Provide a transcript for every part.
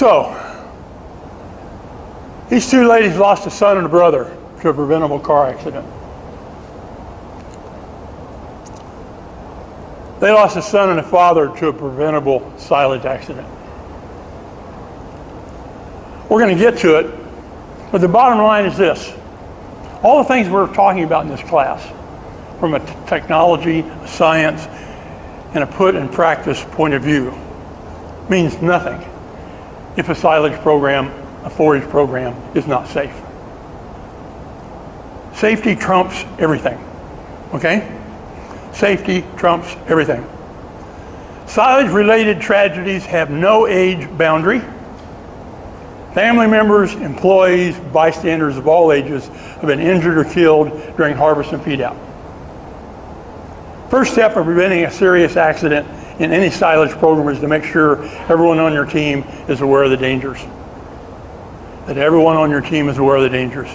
So, these two ladies lost a son and a brother to a preventable car accident. They lost a son and a father to a preventable silage accident. We're going to get to it, but the bottom line is this. All the things we're talking about in this class, from a technology, a science, and a put and practice point of view, means nothing if a silage program, a forage program, is not safe. Safety trumps everything, okay? Safety trumps everything. Silage-related tragedies have no age boundary. Family members, employees, bystanders of all ages have been injured or killed during harvest and feed out. First step of preventing a serious accident in any silage program is to make sure everyone on your team is aware of the dangers. That everyone on your team is aware of the dangers.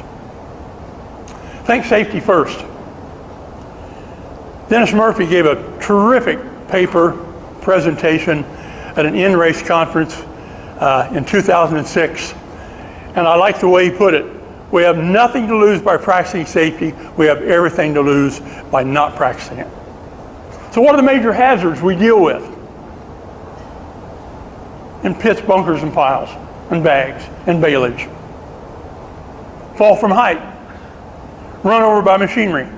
Think safety first. Dennis Murphy gave a terrific paper presentation at an NRACE conference in 2006, and I like the way he put it. We have nothing to lose by practicing safety. We have everything to lose by not practicing it. So what are the major hazards we deal with in pits, bunkers, and piles, and bags, and baleage? Fall from height, run over by machinery.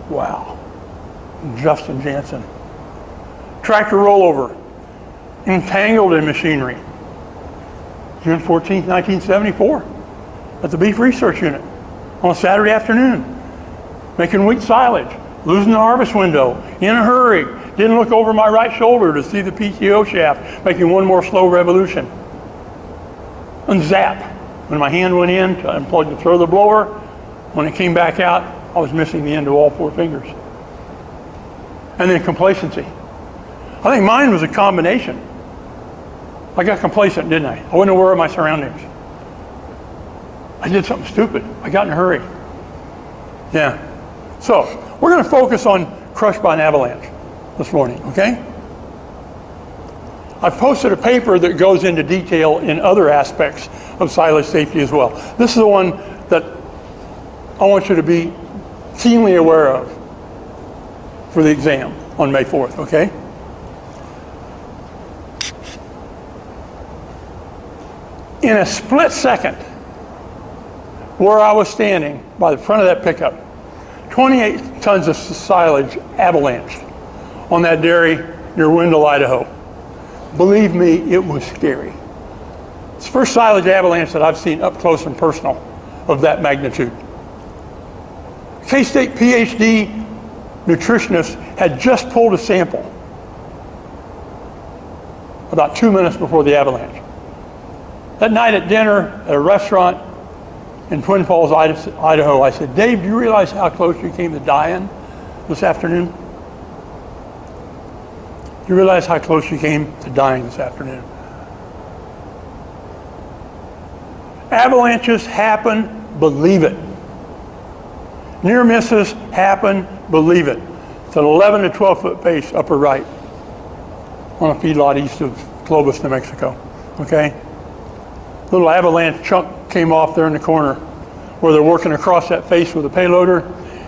Wow. Justin Jansen. Tractor rollover, entangled in machinery. June 14th, 1974, at the Beef Research Unit on a Saturday afternoon, making wheat silage, losing the harvest window, in a hurry, didn't look over my right shoulder to see the PTO shaft, making one more slow revolution. And zap, when my hand went in to throw the blower, when it came back out, I was missing the end of all four fingers. And then complacency. I think mine was a combination. I got complacent, didn't I? I wasn't aware of my surroundings. I did something stupid. I got in a hurry. Yeah. So, we're going to focus on crushed by an avalanche this morning, okay? I've posted a paper that goes into detail in other aspects of silage safety as well. This is the one that I want you to be keenly aware of for the exam on May 4th, okay? In a split second, where I was standing by the front of that pickup, 28 tons of silage avalanched on that dairy near Wendell, Idaho. Believe me, it was scary. It's the first silage avalanche that I've seen up close and personal of that magnitude. K-State PhD nutritionist had just pulled a sample about 2 minutes before the avalanche. That night at dinner at a restaurant in Twin Falls, Idaho, I said, Dave, do you realize how close you came to dying this afternoon? Do you realize how close you came to dying this afternoon? Avalanches happen, believe it. Near misses happen, believe it. It's an 11 to 12 foot face, upper right, on a feedlot east of Clovis, New Mexico, okay? Little avalanche chunk came off there in the corner where they're working across that face with a payloader,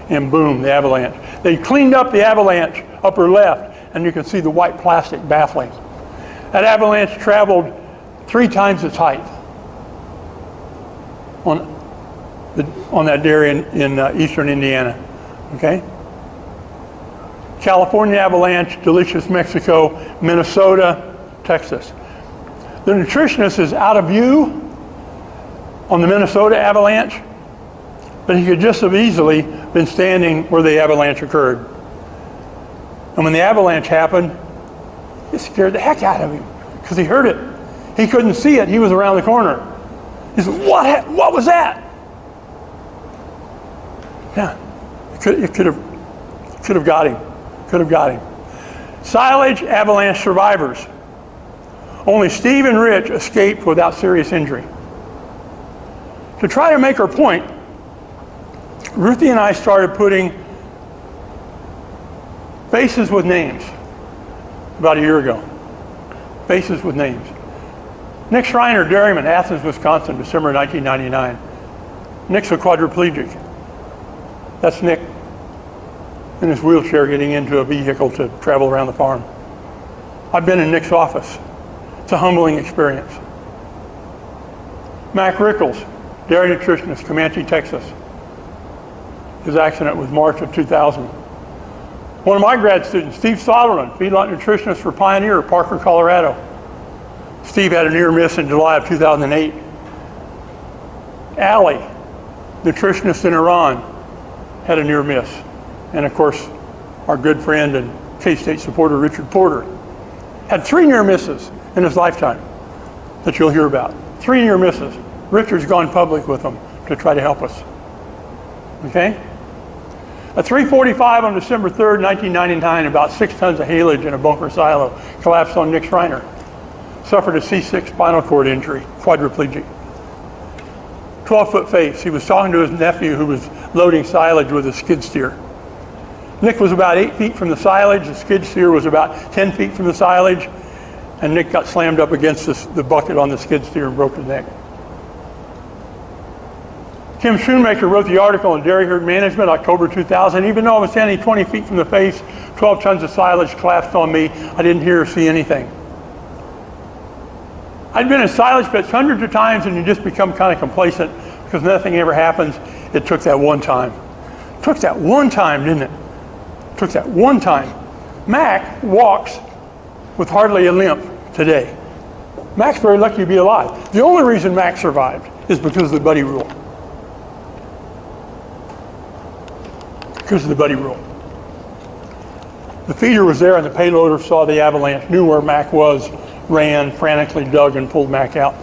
and boom, the avalanche. They cleaned up the avalanche upper left, and you can see the white plastic baffling. That avalanche traveled 3 times its height on that dairy in eastern Indiana, okay? California avalanche, Delicious, Mexico, Minnesota, Texas. The nutritionist is out of view on the Minnesota avalanche, but he could just have easily been standing where the avalanche occurred. And when the avalanche happened, it scared the heck out of him because he heard it. He couldn't see it. He was around the corner. He said, what was that? Yeah, it could have got him. Could have got him. Silage avalanche survivors. Only Steve and Rich escaped without serious injury. To try to make her point, Ruthie and I started putting faces with names about a year ago. Faces with names. Nick Schreiner, dairyman, Athens, Wisconsin, December 1999. Nick's a quadriplegic. That's Nick in his wheelchair getting into a vehicle to travel around the farm. I've been in Nick's office. It's a humbling experience. Mac Rickles, dairy nutritionist, Comanche, Texas. His accident was March of 2000. One of my grad students, Steve Soderlund, feedlot nutritionist for Pioneer, Parker, Colorado. Steve had a near miss in July of 2008. Ali, nutritionist in Iran, had a near miss. And of course, our good friend and K-State supporter, Richard Porter, had 3 near misses in his lifetime that you'll hear about. 3 near misses. Richard's gone public with them to try to help us. Okay? At 3:45 on December 3rd, 1999, about 6 tons of haylage in a bunker silo collapsed on Nick Schreiner. Suffered a C6 spinal cord injury, quadriplegic. 12-foot face. He was talking to his nephew who was loading silage with a skid steer. Nick was about 8 feet from the silage. The skid steer was about 10 feet from the silage. And Nick got slammed up against the bucket on the skid steer and broke his neck. Kim Schoonmaker wrote the article on dairy herd management, October 2000. Even though I was standing 20 feet from the face, 12 tons of silage collapsed on me. I didn't hear or see anything. I'd been in silage pits hundreds of times and you just become kind of complacent because nothing ever happens. It took that one time. It took that one time, didn't it? It took that one time. Mac walks with hardly a limp today. Mac's very lucky to be alive. The only reason Mac survived is because of the buddy rule. Because of the buddy rule. The feeder was there and the payloader saw the avalanche, knew where Mac was, ran, frantically dug and pulled Mac out.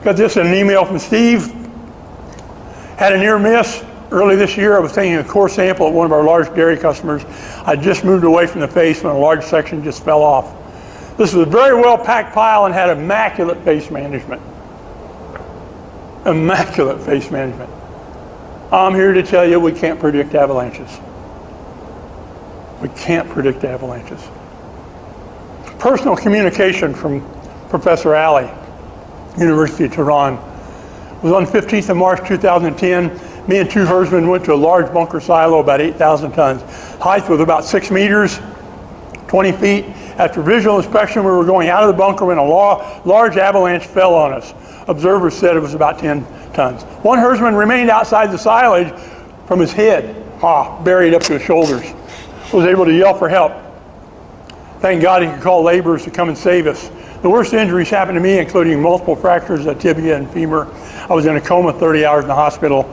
Got this in an email from Steve. Had a near miss early this year. I was taking a core sample at one of our large dairy customers. I just moved away from the face when a large section just fell off. This was a very well packed pile and had immaculate face management. Immaculate face management. I'm here to tell you we can't predict avalanches. We can't predict avalanches. Personal communication from Professor Ali, University of Tehran, was on the 15th of March 2010. Me and 2 herdsmen went to a large bunker silo, about 8,000 tons. Height was about 6 meters, 20 feet. After visual inspection, we were going out of the bunker when a large avalanche fell on us. Observers said it was about 10 tons. One herdsman remained outside the silage from his head, buried up to his shoulders. Was able to yell for help. Thank God he could call laborers to come and save us. The worst injuries happened to me, including multiple fractures of tibia and femur. I was in a coma 30 hours in the hospital.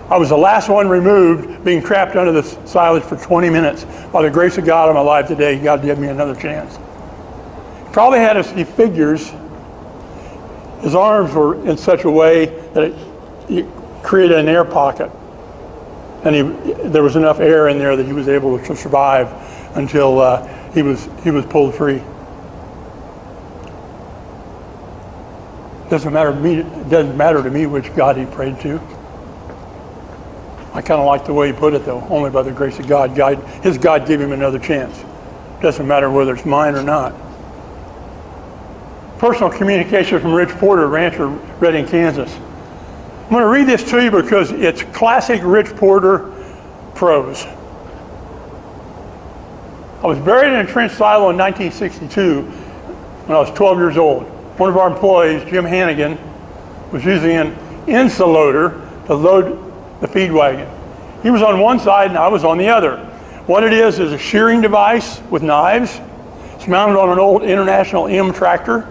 I was the last one removed, being trapped under the silage for 20 minutes. By the grace of God, I'm alive today. God gave me another chance. He probably had us, he figures, his arms were in such a way that it created an air pocket. And there was enough air in there that he was able to survive until he was pulled free. Doesn't matter to me which God he prayed to. I kind of like the way he put it though. Only by the grace of God, his God gave him another chance. Doesn't matter whether it's mine or not. Personal communication from Rich Porter, rancher, Redding, Kansas. I'm going to read this to you because it's classic Rich Porter prose. I was buried in a trench silo in 1962 when I was 12 years old. One of our employees, Jim Hannigan, was using an insuloader to load the feed wagon. He was on one side and I was on the other. What it is a shearing device with knives. It's mounted on an old International M tractor.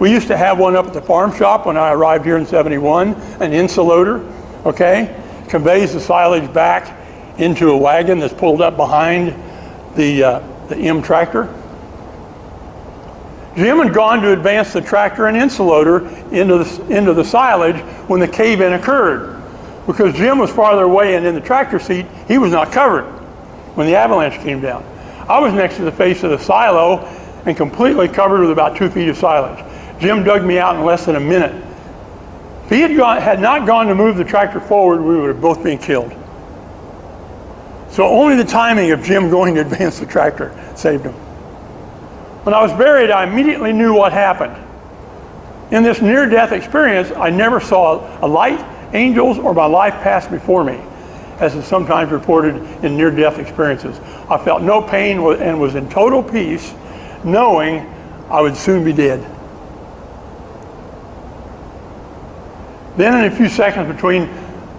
We used to have one up at the farm shop when I arrived here in '71, an insuloader, okay? Conveys the silage back into a wagon that's pulled up behind the M tractor. Jim had gone to advance the tractor and insuloader into the silage when the cave-in occurred. Because Jim was farther away and in the tractor seat, he was not covered when the avalanche came down. I was next to the face of the silo and completely covered with about 2 feet of silage. Jim dug me out in less than a minute. If he had not gone to move the tractor forward, we would have both been killed. So only the timing of Jim going to advance the tractor saved him. When I was buried, I immediately knew what happened. In this near-death experience, I never saw a light, angels, or my life pass before me, as is sometimes reported in near-death experiences. I felt no pain and was in total peace, knowing I would soon be dead. Then in a few seconds between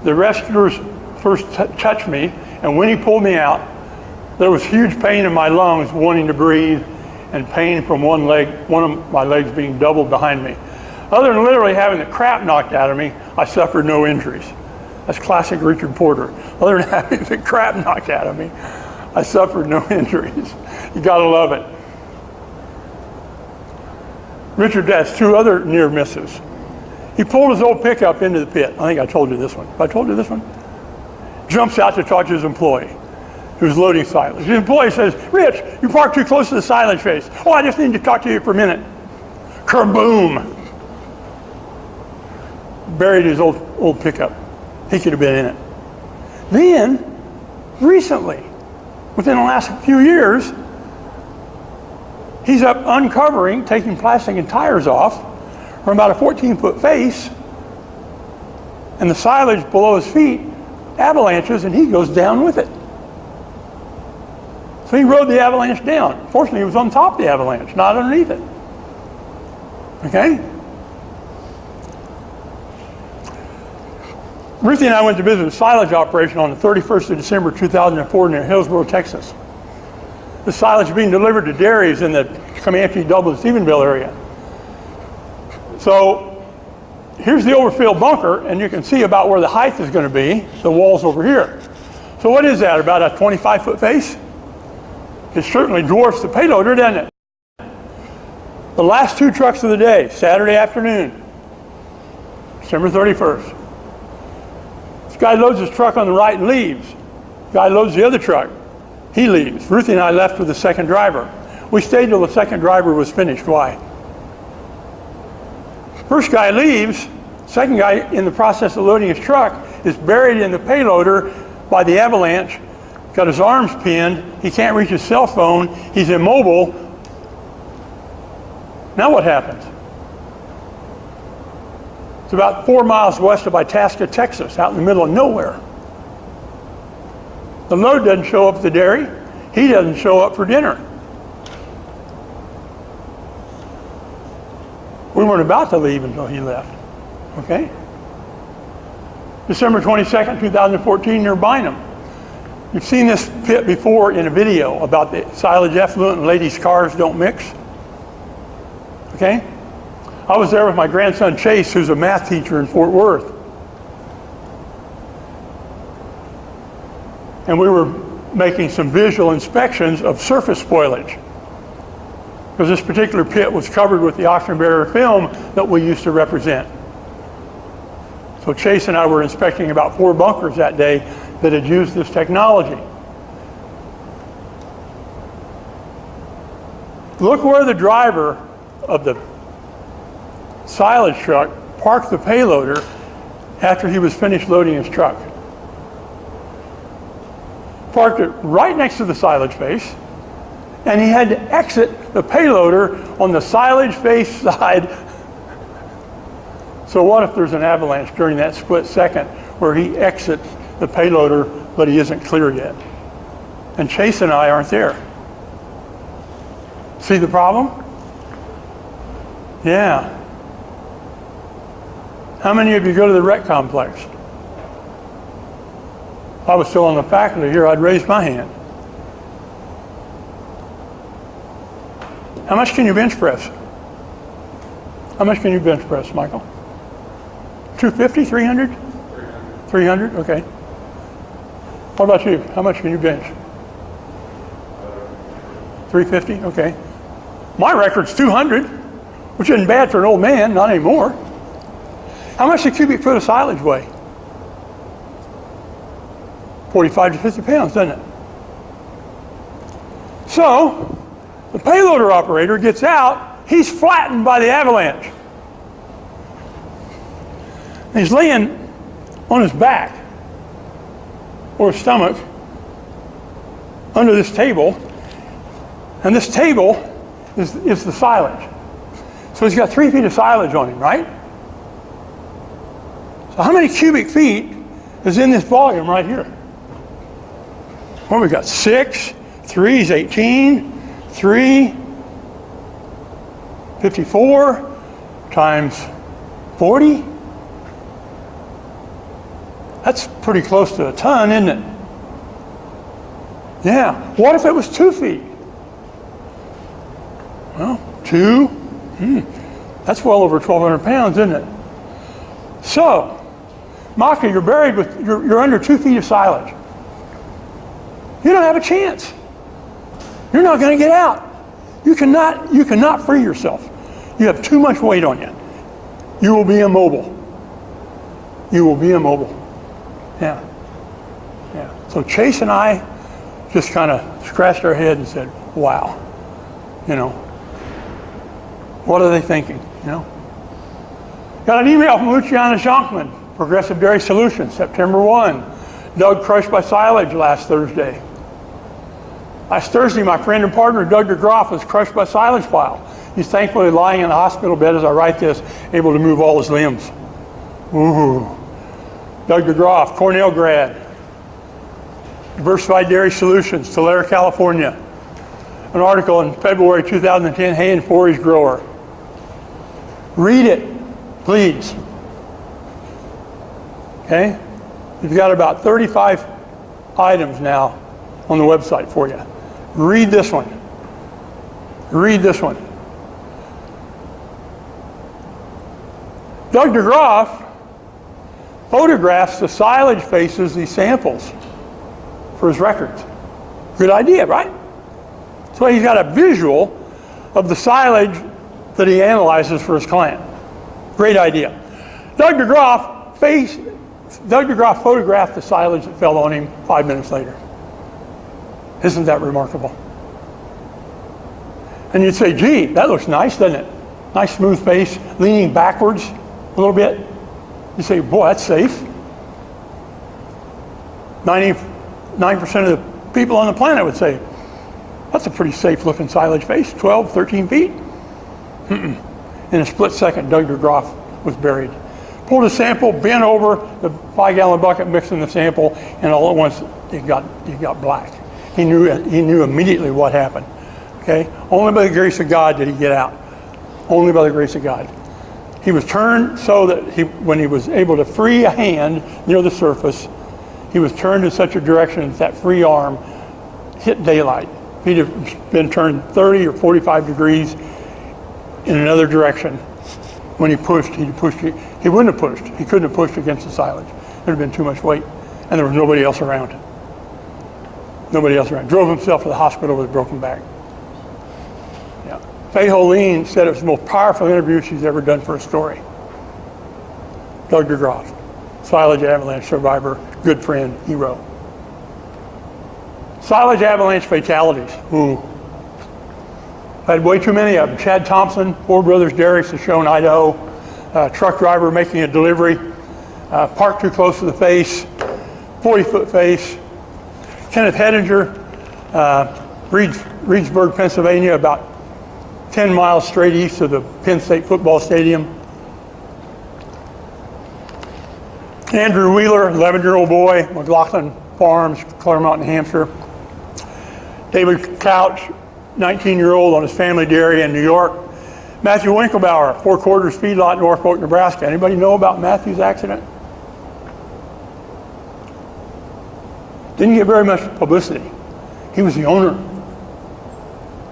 the rescuers first touched me and when he pulled me out, there was huge pain in my lungs wanting to breathe and pain from one of my legs being doubled behind me. Other than literally having the crap knocked out of me, I suffered no injuries. That's classic Richard Porter. Other than having the crap knocked out of me, I suffered no injuries. You gotta love it. Richard has two other near misses. He pulled his old pickup into the pit. I think I told you this one. Have I told you this one? Jumps out to talk to his employee who's loading silage. His employee says, "Rich, you parked too close to the silage face." "Oh, I just need to talk to you for a minute." Kaboom! Buried his old pickup. He could have been in it. Then, recently, within the last few years, he's up uncovering, taking plastic and tires off from about a 14-foot face, and the silage below his feet avalanches, and he goes down with it. So he rode the avalanche down. Fortunately, he was on top of the avalanche, not underneath it. Okay? Ruthie and I went to visit a silage operation on the 31st of December 2004 near Hillsboro, Texas. The silage being delivered to dairies in the Comanche, Dublin, Stephenville area. So here's the overfilled bunker, and you can see about where the height is going to be. The wall's over here. So what is that, about a 25-foot face? It certainly dwarfs the payloader, doesn't it? The last two trucks of the day, Saturday afternoon, December 31st. This guy loads his truck on the right and leaves. The guy loads the other truck. He leaves. Ruthie and I left with the second driver. We stayed till the second driver was finished. Why? First guy leaves. Second guy, in the process of loading his truck, is buried in the payloader by the avalanche. Got his arms pinned. He can't reach his cell phone. He's immobile. Now what happens? It's about 4 miles west of Itasca, Texas, out in the middle of nowhere. The load doesn't show up at the dairy. He doesn't show up for dinner. We weren't about to leave until he left. Okay? December 22nd, 2014, near Bynum. You've seen this pit before in a video about the silage effluent and ladies' cars don't mix. Okay? I was there with my grandson Chase, who's a math teacher in Fort Worth. And we were making some visual inspections of surface spoilage, because this particular pit was covered with the oxygen barrier film that we used to represent. So Chase and I were inspecting about 4 bunkers that day that had used this technology. Look where the driver of the silage truck parked the payloader after he was finished loading his truck. Parked it right next to the silage face, and he had to exit the payloader on the silage face side. So what if there's an avalanche during that split second where he exits the payloader but he isn't clear yet? And Chase and I aren't there. See the problem? Yeah. How many of you go to the rec complex? If I was still on the faculty here, I'd raise my hand. How much can you bench press? How much can you bench press, Michael? 250, 300? 300, okay. What about you? How much can you bench? 350, okay. My record's 200, which isn't bad for an old man, not anymore. How much does a cubic foot of silage weigh? 45 to 50 pounds, doesn't it? So, the payloader operator gets out, he's flattened by the avalanche. And he's laying on his back or his stomach under this table, and this table is the silage. So he's got 3 feet of silage on him, right? So how many cubic feet is in this volume right here? Well, we've got 6, 3 is 18, 3, 54 times 40. That's pretty close to a ton, isn't it? Yeah. What if it was 2 feet? Well, 2. That's well over 1,200 pounds, isn't it? So, Maka, you're buried with, you're under 2 feet of silage. You don't have a chance. You're not going to get out. You cannot free yourself. You have too much weight on you. You will be immobile. You will be immobile. Yeah. Yeah. So Chase and I just kind of scratched our head and said, wow. You know, what are they thinking? You know? Got an email from Luciana Jonkman, Progressive Dairy Solutions, September 1. Doug crushed by silage last Thursday. Last Thursday, my friend and partner, Doug DeGroff, was crushed by silage pile. He's thankfully lying in the hospital bed as I write this, able to move all his limbs. Ooh. Doug DeGroff, Cornell grad. Diversified Dairy Solutions, Tulare, California. An article in February 2010, Hay and Forage Grower. Read it, please. Okay? You've got about 35 items now on the website for you. Read this one. Read this one. Doug DeGroff photographs the silage faces he samples for his records. Good idea, right? So he's got a visual of the silage that he analyzes for his client. Great idea. Doug DeGroff photographed the silage that fell on him 5 minutes later. Isn't that remarkable? And you'd say, gee, that looks nice, doesn't it? Nice smooth face, leaning backwards a little bit. You say, boy, that's safe. 99% of the people on the planet would say, that's a pretty safe looking silage face, 12, 13 feet. In a split second, Doug DeGroff was buried. Pulled a sample, bent over the 5-gallon bucket, mixing the sample, and all at once it got black. He knew immediately what happened. Okay? Only by the grace of God did he get out. Only by the grace of God. He was turned so that when he was able to free a hand near the surface, he was turned in such a direction that free arm hit daylight. If he'd have been turned 30 or 45 degrees in another direction, when he pushed, he wouldn't have pushed. He couldn't have pushed against the silage. There'd have been too much weight, and there was nobody else around. Nobody else around. Drove himself to the hospital with a broken back. Yeah. Faye Holeen said it was the most powerful interview she's ever done for a story. Doug DeGroff, silage avalanche survivor, good friend, hero. Silage avalanche fatalities. Ooh. Had way too many of them. Chad Thompson, Four Brothers Dairy, Shoshone, Idaho. Truck driver making a delivery. Parked too close to the face. 40-foot face. Kenneth Hedinger, Reedsburg, Pennsylvania, about 10 miles straight east of the Penn State football stadium. Andrew Wheeler, 11-year-old boy, McLaughlin Farms, Claremont, New Hampshire. David Couch, 19-year-old on his family dairy in New York. Matthew Winklebauer, Four Quarters Feedlot, Norfolk, Nebraska. Anybody know about Matthew's accident? Didn't get very much publicity. He was the owner.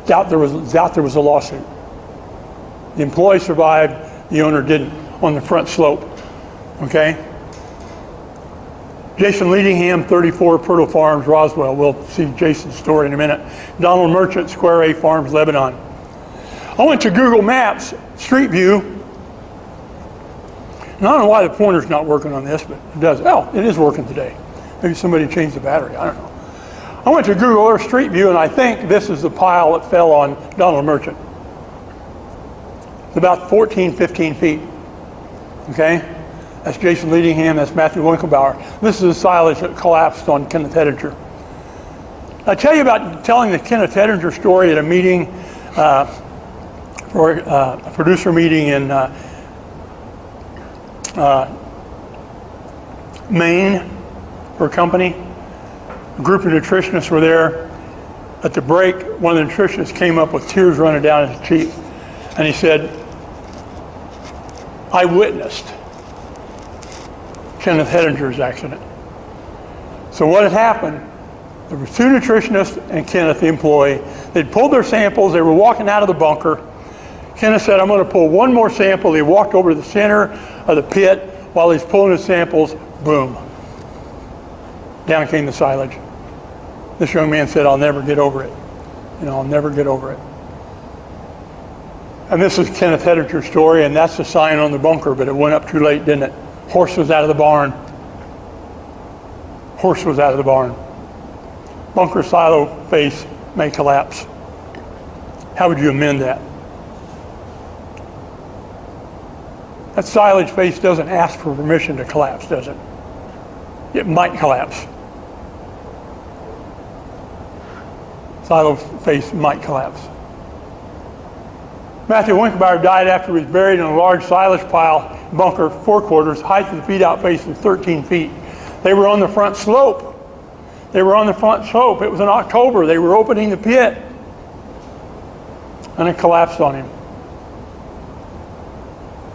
Doubt there was a lawsuit. The employee survived, the owner didn't, on the front slope. Okay? Jason Leadingham, 34, Purtle Farms, Roswell. We'll see Jason's story in a minute. Donald Merchant, Square A Farms, Lebanon. I went to Google Maps, Street View. And I don't know why the pointer's not working on this, but it does. Oh, it is working today. Maybe somebody changed the battery, I don't know. I went to Google Earth Street View, and I think this is the pile that fell on Donald Merchant. It's about 14, 15 feet. Okay? That's Jason Leadingham, that's Matthew Winklebauer. This is the silage that collapsed on Kenneth Hedinger. I tell you about telling the Kenneth Hedinger story at a meeting for a producer meeting in Maine for a company. A group of nutritionists were there. At the break, one of the nutritionists came up with tears running down his cheek, and he said, "I witnessed Kenneth Hettinger's accident." So what had happened, there were two nutritionists and Kenneth, the employee. They'd pulled their samples. They were walking out of the bunker. Kenneth said, "I'm going to pull one more sample." He walked over to the center of the pit. While he's pulling his samples, boom. Down came the silage. This young man said, "I'll never get over it. I'll never get over it." And this is Kenneth Hettinger's story, and that's the sign on the bunker, but it went up too late, didn't it? Horse was out of the barn. Horse was out of the barn. Bunker silo face may collapse. How would you amend that? That silage face doesn't ask for permission to collapse, does it? It might collapse. Silo face might collapse. Matthew Winkelbauer died after he was buried in a large silage pile, bunker 4 quarters, height of the feed-out face of 13 feet. They were on the front slope. It was in October. They were opening the pit. And it collapsed on him.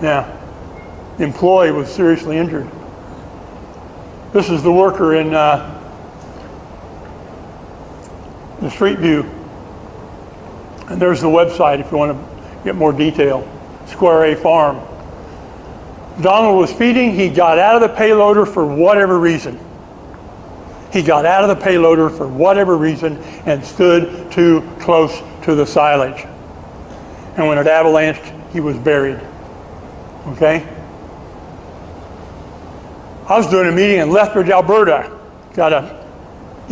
Yeah. The employee was seriously injured. This is the worker in the Street View. And there's the website if you want to get more detail. Square A Farm. Donald was feeding. He got out of the payloader for whatever reason. And stood too close to the silage. And when it avalanched, he was buried. Okay? I was doing a meeting in Lethbridge, Alberta. Got an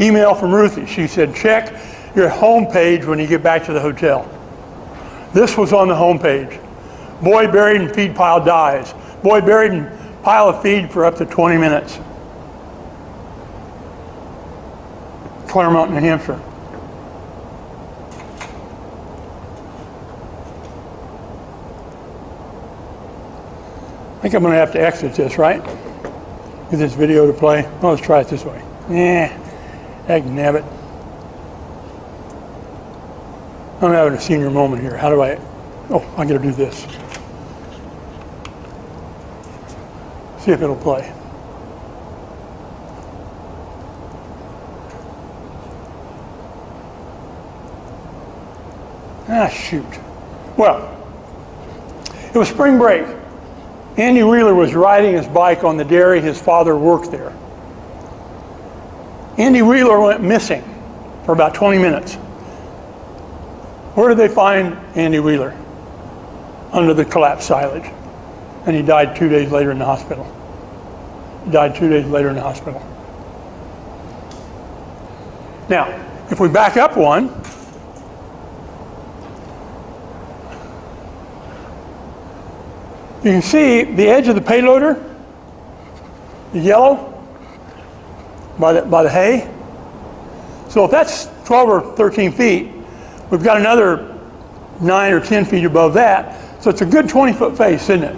email from Ruthie. She said, "Check your home page when you get back to the hotel." This was on the home page. Boy buried in feed pile dies. Boy buried in pile of feed for up to 20 minutes. Claremont, New Hampshire. I think I'm going to have to exit this, right? Get this video to play. Oh, let's try it this way. Nabbit. I'm having a senior moment here. How do I? Oh, I got to do this. See if it'll play. Shoot. Well, it was spring break. Andy Wheeler was riding his bike on the dairy. His father worked there. Andy Wheeler went missing for about 20 minutes. Where did they find Andy Wheeler? Under the collapsed silage. And he died 2 days later in the hospital. Now, if we back up one, you can see the edge of the payloader, the yellow, by the hay. So if that's 12 or 13 feet, we've got another 9 or 10 feet above that. So it's a good 20-foot face, isn't it?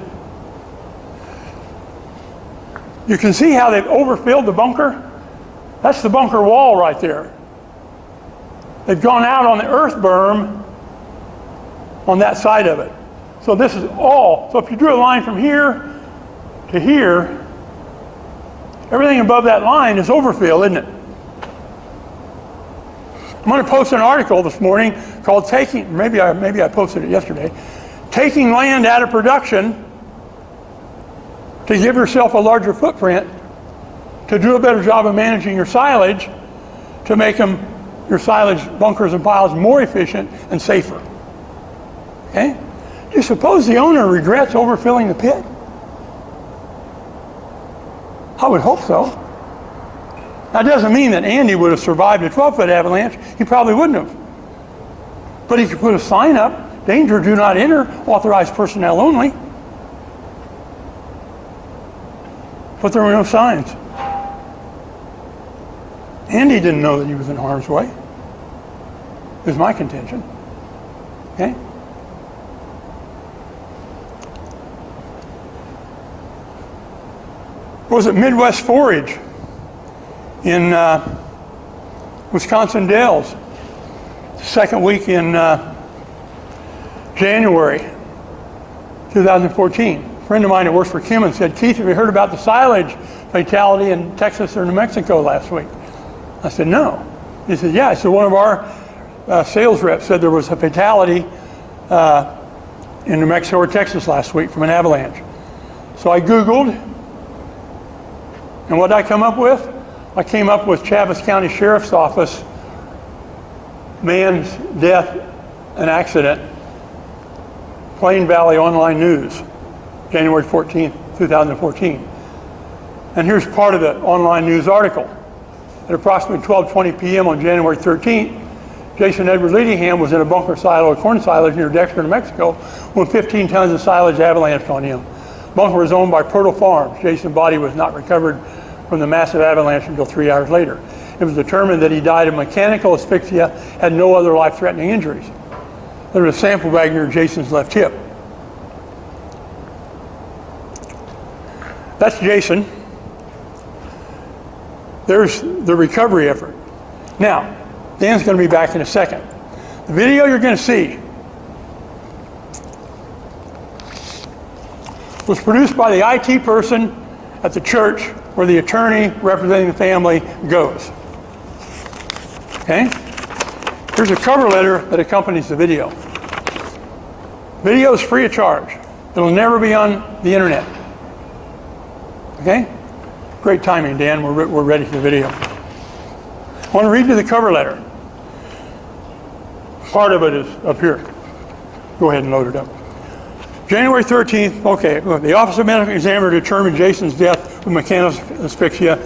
You can see how they've overfilled the bunker. That's the bunker wall right there. They've gone out on the earth berm on that side of it. So this is all, so if you drew a line from here to here, everything above that line is overfill, isn't it? I'm going to post an article this morning called Taking, maybe I posted it yesterday, Taking Land Out of Production to Give Yourself a Larger Footprint, to do a better job of managing your silage, to make your silage bunkers and piles more efficient and safer. Okay? Do you suppose the owner regrets overfilling the pit? I would hope so. That doesn't mean that Andy would have survived a 12-foot avalanche. He probably wouldn't have. But he could put a sign up, "Danger, do not enter, authorized personnel only." But there were no signs. Andy didn't know that he was in harm's way, is my contention. Okay? was at Midwest Forage in Wisconsin Dells, second week in January 2014. A friend of mine that works for Cummins said, "Keith, have you heard about the silage fatality in Texas or New Mexico last week?" I said, "No." He said, "Yeah." So one of our sales reps said there was a fatality in New Mexico or Texas last week from an avalanche. So I Googled, and what did I come up with? I came up with Chaves County Sheriff's Office, man's death and accident, Plain Valley Online News, January 14th, 2014. And here's part of the online news article. At approximately 12:20 p.m. on January 13th, Jason Edward Leadingham was in a bunker silo of corn silage near Dexter, New Mexico, when 15 tons of silage avalanched on him. Bunker was owned by Pirtle Farms. Jason's body was not recovered from the massive avalanche until 3 hours later. It was determined that he died of mechanical asphyxia, had no other life-threatening injuries. There was a sample bag near Jason's left hip. That's Jason. There's the recovery effort. Now, Dan's going to be back in a second. The video you're going to see was produced by the IT person at the church where the attorney representing the family goes. Okay? Here's a cover letter that accompanies the video. Video is free of charge. It'll never be on the internet. Okay? Great timing, Dan. We're ready for the video. I want to read you the cover letter. Part of it is up here. Go ahead and load it up. January 13th, okay, the Office of Medical Examiner determined Jason's death with mechanical asphyxia.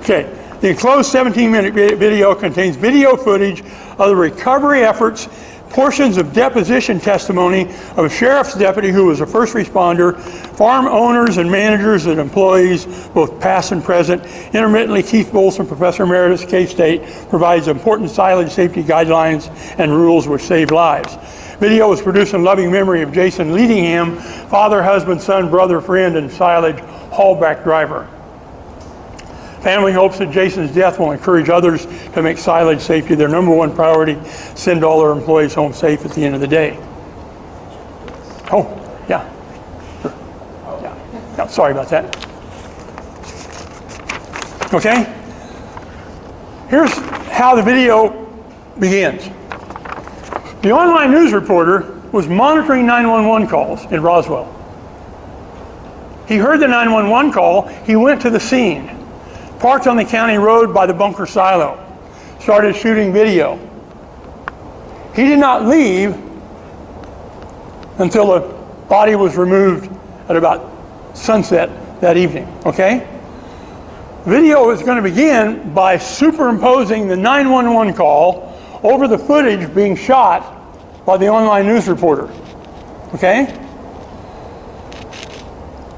Okay, the enclosed 17-minute video contains video footage of the recovery efforts, portions of deposition testimony of a sheriff's deputy who was a first responder, farm owners and managers and employees, both past and present. Intermittently, Keith Bolson, Professor Emeritus, K-State, provides important silage safety guidelines and rules which save lives. Video was produced in loving memory of Jason Leadingham, father, husband, son, brother, friend, and silage haulback driver. Family hopes that Jason's death will encourage others to make silage safety their number one priority, send all their employees home safe at the end of the day. Oh, yeah. Sure. Yeah, sorry about that. Okay? Here's how the video begins. The online news reporter was monitoring 911 calls in Roswell. He heard the 911 call. He went to the scene, parked on the county road by the bunker silo, started shooting video. He did not leave until the body was removed at about sunset that evening, okay? Video is going to begin by superimposing the 911 call over the footage being shot by the online news reporter, okay?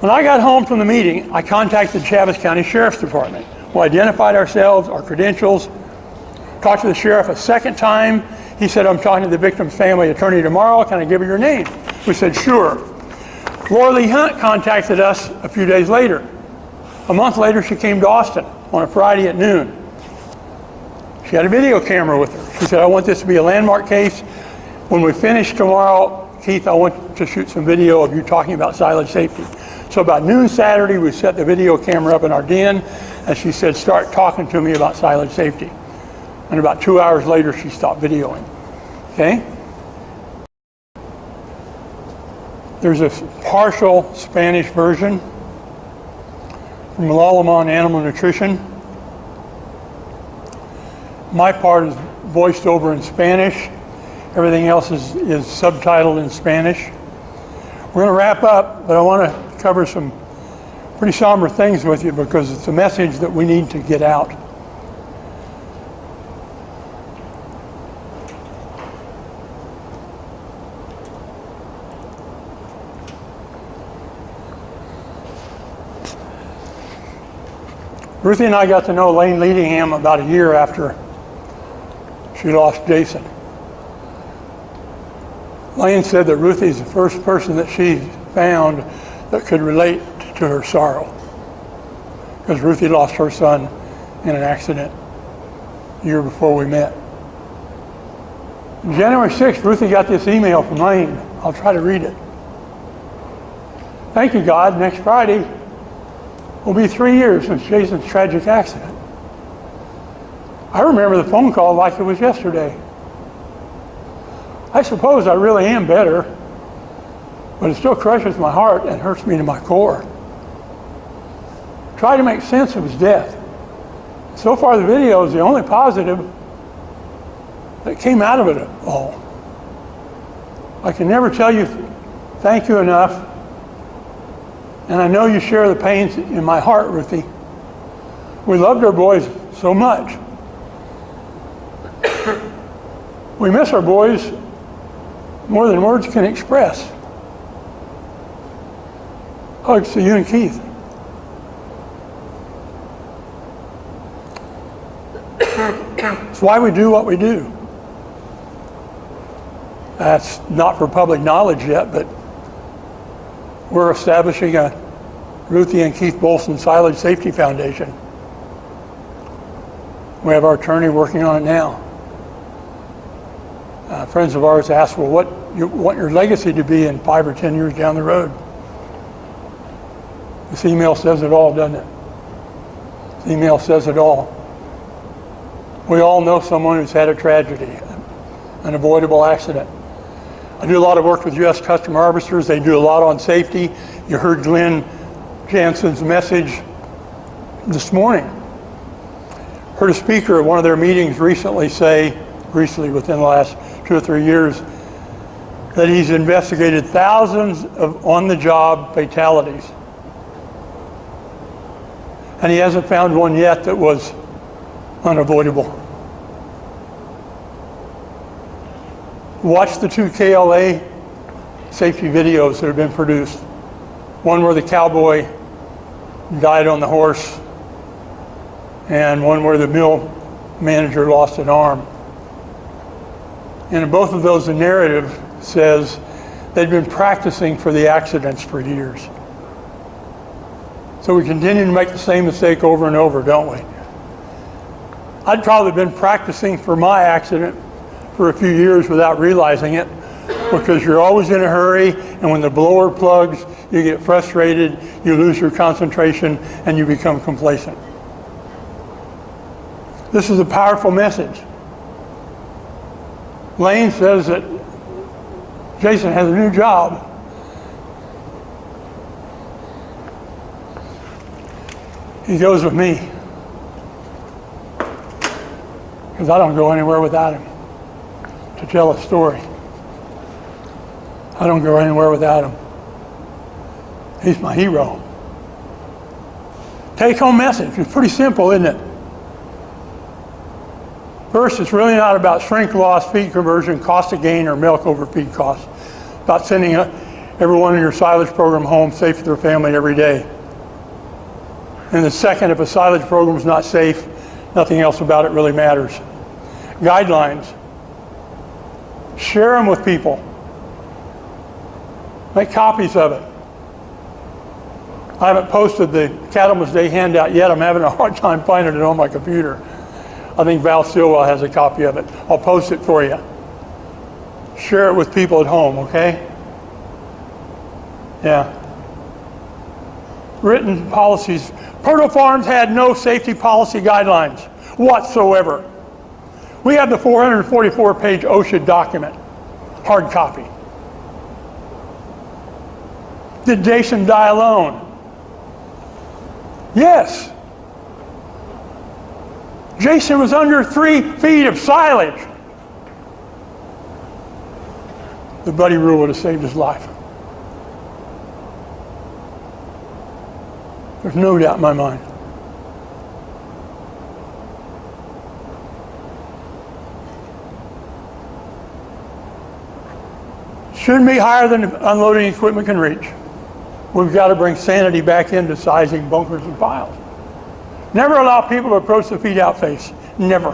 When I got home from the meeting, I contacted Chaves County Sheriff's Department. We identified ourselves, our credentials, talked to the sheriff a second time. He said, "I'm talking to the victim's family attorney tomorrow. Can I give her your name?" We said, "Sure." Laura Lee Hunt contacted us a few days later. A month later, she came to Austin on a Friday at noon. She had a video camera with her. She said, "I want this to be a landmark case. When we finish tomorrow, Keith, I want to shoot some video of you talking about silage safety." So about noon Saturday, we set the video camera up in our den, and she said, "Start talking to me about silage safety." And about 2 hours later, she stopped videoing. Okay? There's a partial Spanish version from Lalaman Animal Nutrition. My part is voiced over in Spanish. Everything else is subtitled in Spanish. We're going to wrap up, but I want to cover some pretty somber things with you because it's a message that we need to get out. Ruthie and I got to know Lane Leadingham about a year after she lost Jason. Lane said that Ruthie's the first person that she found that could relate to her sorrow. because Ruthie lost her son in an accident a year before we met. January 6th, Ruthie got this email from Lane. I'll try to read it. Thank you, God. Next Friday will be 3 years since Jason's tragic accident. I remember the phone call like it was yesterday. I suppose I really am better, but it still crushes my heart and hurts me to my core. Try to make sense of his death. So far, the video is the only positive that came out of it all. I can never tell you thank you enough, and I know you share the pains in my heart, Ruthie. We loved our boys so much. We miss our boys more than words can express. Hugs to you and Keith. It's why we do what we do. That's not for public knowledge yet, but we're establishing a Ruthie and Keith Bolson Silage Safety Foundation. We have our attorney working on it now. Friends of ours asked, well, what you want your legacy to be in 5 or 10 years down the road? This email says it all, doesn't it? This email says it all. We all know someone who's had a tragedy, an avoidable accident. I do a lot of work with U.S. Custom Harvesters. They do a lot on safety. You heard Glenn Jansen's message this morning. Heard a speaker at one of their meetings recently within the last 2 or 3 years, that he's investigated thousands of on-the-job fatalities. And he hasn't found one yet that was unavoidable. Watch the 2 KLA safety videos that have been produced. One where the cowboy died on the horse, and one where the mill manager lost an arm. And in both of those, the narrative says they'd been practicing for the accidents for years. So we continue to make the same mistake over and over, don't we? I'd probably been practicing for my accident for a few years without realizing it, because you're always in a hurry, and when the blower plugs, you get frustrated, you lose your concentration, and you become complacent. This is a powerful message. Lane says that Jason has a new job. He goes with me, because I don't go anywhere without him to tell a story. I don't go anywhere without him. He's my hero. Take-home message. It's pretty simple, isn't it? First, it's really not about shrink loss, feed conversion, cost of gain, or milk over feed cost. It's about sending everyone in your silage program home safe to their family every day. And the second, if a silage program is not safe, nothing else about it really matters. Guidelines. Share them with people. Make copies of it. I haven't posted the Cattleman's Day handout yet. I'm having a hard time finding it on my computer. I think Val Stilwell has a copy of it. I'll post it for you. Share it with people at home, okay? Yeah. Written policies. Purdue Farms had no safety policy guidelines whatsoever. We have the 444-page OSHA document, hard copy. Did Jason die alone? Yes. Jason was under 3 feet of silage. The buddy rule would have saved his life. There's no doubt in my mind. Shouldn't be higher than unloading equipment can reach. We've got to bring sanity back into sizing bunkers and piles. Never allow people to approach the feed out face. Never.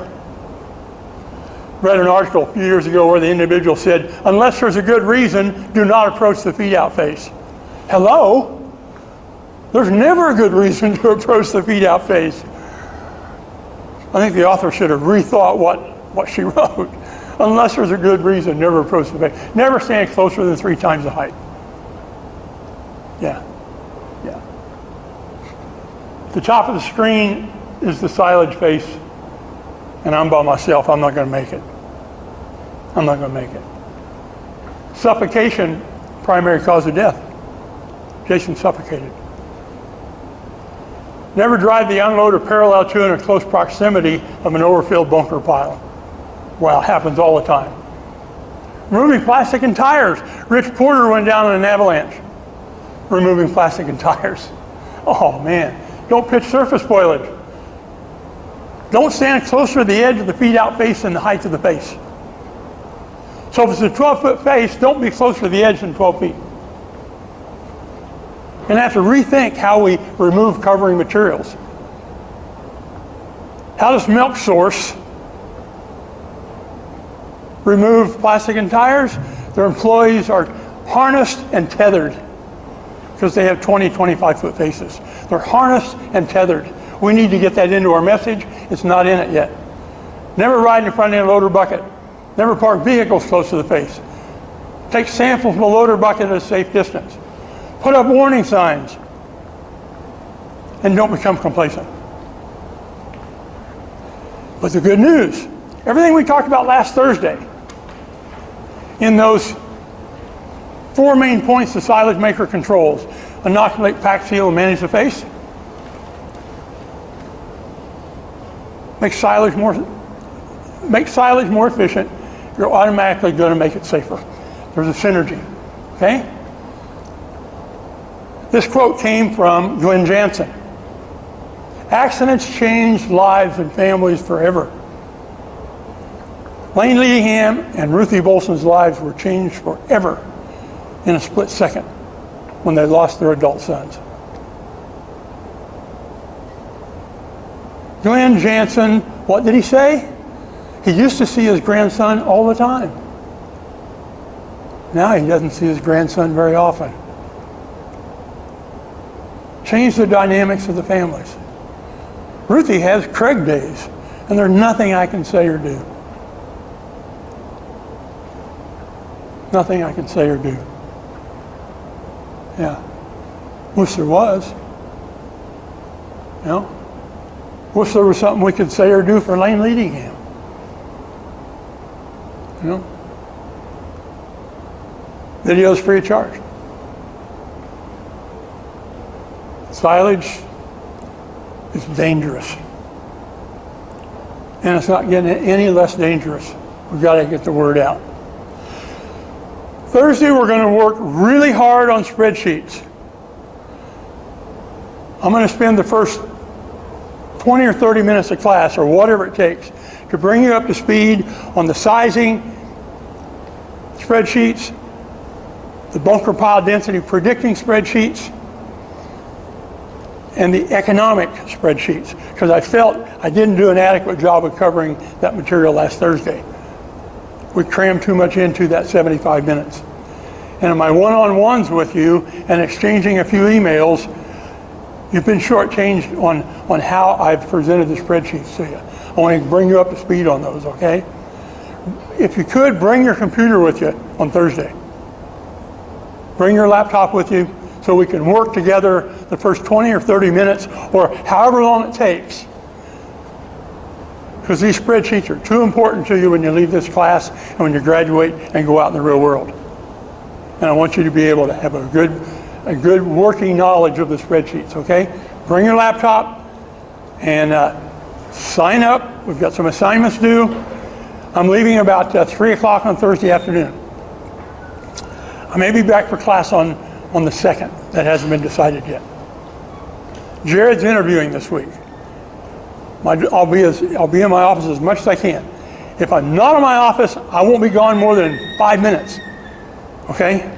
Read an article a few years ago where the individual said, unless there's a good reason, do not approach the feed out face. Hello? There's never a good reason to approach the feet out face. I think the author should have rethought what she wrote. Unless there's a good reason, never approach the face. Never stand closer than 3 times the height. Yeah. The top of the screen is the silage face, and I'm by myself. I'm not going to make it. Suffocation, primary cause of death. Jason suffocated. Never drive the unloader parallel to and in close proximity of an overfilled bunker pile. Well, it happens all the time. Removing plastic and tires. Rich Porter went down in an avalanche. Removing plastic and tires. Oh man. Don't pitch surface spoilage. Don't stand closer to the edge of the feet out face than the height of the face. So if it's a 12-foot face, don't be closer to the edge than 12 feet. And have to rethink how we remove covering materials. How does Milk Source remove plastic and tires? Their employees are harnessed and tethered because they have 20, 25-foot faces. They're harnessed and tethered. We need to get that into our message. It's not in it yet. Never ride in front of a loader bucket. Never park vehicles close to the face. Take samples from a loader bucket at a safe distance. Put up warning signs. And don't become complacent. But the good news, everything we talked about last Thursday, in those 4 main points the silage maker controls: inoculate, pack, seal, and manage the face. Make silage more efficient. You're automatically going to make it safer. There's a synergy. Okay? This quote came from Glenn Jansen. Accidents change lives and families forever. Lane Leadingham and Ruthie Bolson's lives were changed forever in a split second when they lost their adult sons. Glenn Jansen, what did he say? He used to see his grandson all the time. Now he doesn't see his grandson very often. Change the dynamics of the families. Ruthie has Craig days, and there's nothing I can say or do. Nothing I can say or do. Yeah. Wish there was. You know? Wish there was something we could say or do for Lane Leadingham. You know? Video's free of charge. Silage is dangerous. And it's not getting any less dangerous. We've got to get the word out. Thursday, we're going to work really hard on spreadsheets. I'm going to spend the first 20 or 30 minutes of class, or whatever it takes, to bring you up to speed on the sizing spreadsheets, the bunker pile density predicting spreadsheets, and the economic spreadsheets, because I felt I didn't do an adequate job of covering that material last Thursday. We crammed too much into that 75 minutes. And in my one-on-ones with you and exchanging a few emails, you've been shortchanged on how I've presented the spreadsheets to you. I want to bring you up to speed on those, okay? If you could, bring your computer with you on Thursday. Bring your laptop with you so we can work together the first 20 or 30 minutes, or however long it takes. Because these spreadsheets are too important to you when you leave this class and when you graduate and go out in the real world. And I want you to be able to have a good working knowledge of the spreadsheets, okay? Bring your laptop and sign up. We've got some assignments due. I'm leaving about 3 o'clock on Thursday afternoon. I may be back for class on the 2nd. That hasn't been decided yet. Jared's interviewing this week. I'll be in my office as much as I can. If I'm not in my office, I won't be gone more than 5 minutes. Okay?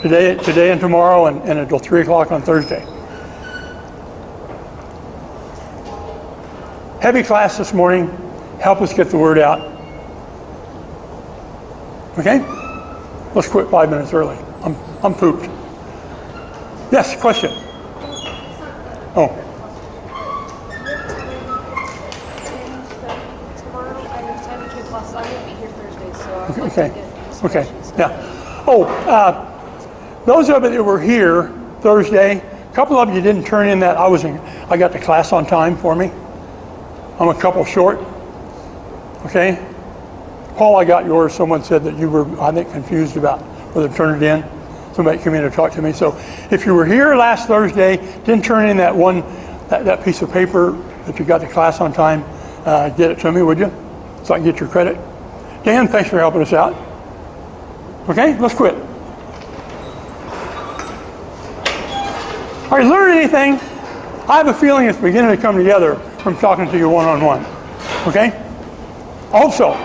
Today and tomorrow, and until 3 o'clock on Thursday. Heavy class this morning. Help us get the word out. Okay? Let's quit 5 minutes early. I'm pooped. Yes, question. Oh, Tomorrow I have 10K classes. I'm going to be here Thursday, so I would like okay, to get okay, spreadsheets. yeah. Oh, those of you that were here Thursday, a couple of you didn't turn in that. I got the class on time for me. I'm a couple short. Okay. Paul, I got yours. Someone said that you were, I think, confused about whether to turn it in. Somebody came in to talk to me. So if you were here last Thursday, didn't turn in that piece of paper that you got the class on time, get it to me, would you? So I can get your credit. Dan, thanks for helping us out. Okay, let's quit. Are you learning anything? I have a feeling it's beginning to come together from talking to you one-on-one. Okay? Also,